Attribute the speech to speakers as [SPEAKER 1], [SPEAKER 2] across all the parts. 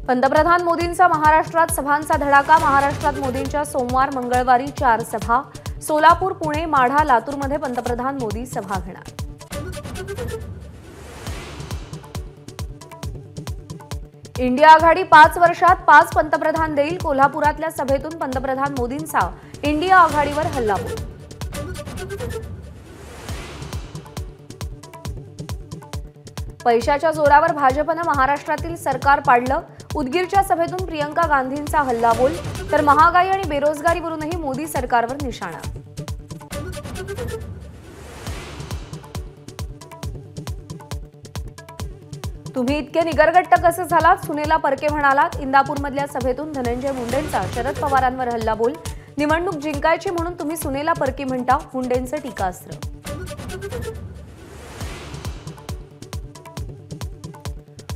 [SPEAKER 1] पंतप्रधान मोदींचा महाराष्ट्रात सभांचा धडाका। महाराष्ट्रात मोदींच्या सोमवार मंगळवारी 4 सभा। सोलापूर, पुणे, माढा, लातूरमध्ये पंतप्रधान मोदी सभा घेणार। इंडिया आघाडी 5 वर्षात 5 पंतप्रधान देईल। कोल्हापुरातल्या सभेतून पंतप्रधान मोदींचा इंडिया आघाडीवर हल्लाबोल। पैशाच्या जोरावर भाजपनं महाराष्ट्रातील सरकार पाडलं। उदगीरच्या सभेतून प्रियंका गांधींचा हल्लाबोल, तर महागाई आणि बेरोजगारीवरूनही मोदी सरकारवर निशाणा। तुम्ही इतके निगरगट्ट कसे झालात, सुनेला परके म्हणालात। इंदापूरमधल्या सभेतून धनंजय मुंडेंचा शरद पवारांवर हल्लाबोल। निवडणूक जिंकायची म्हणून तुम्ही सुनेला परकी म्हणता, मुंडेंचं टीकास्त्र।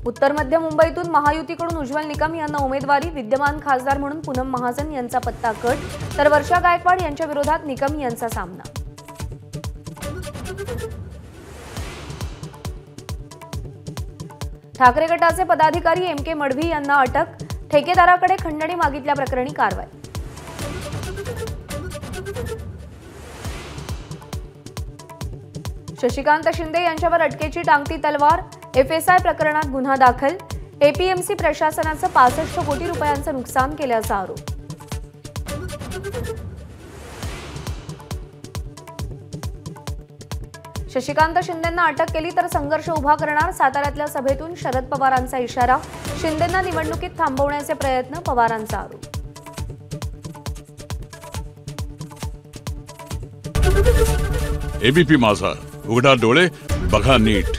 [SPEAKER 1] उत्तर मध्य मुंबईतून महायुतीकडून उज्ज्वल निकम यांना उमेदवारी। विद्यमान खासदार म्हणून पूनम महाजन यांचा पत्ता कट, तर वर्षा गायकवाड यांच्या विरोधात निकम यांचा सामना। ठाकरे गटाचे पदाधिकारी एम.के. मडवी यांना अटक। ठेकेदाराकडे खंडणी मागितल्याप्रकरणी कारवाई। शशिकांत शिंदे यांच्यावर अटकेची टांगती तलवार। एफएसआय प्रकरणात गुन्हा दाखल। एपीएमसी प्रशासनाचं 65 कोटी रुपयांचं नुकसान केल्याचा आरोप। शशिकांत शिंदेंना अटक केली तर संघर्ष उभा करणार। साताऱ्यातल्या सभेतून शरद पवारांचा इशारा। शिंदेंना निवडणुकीत थांबवण्याचे प्रयत्न, पवारांचा आरोप।
[SPEAKER 2] एबीपी माझा, उघडा डोळे बघा नीट।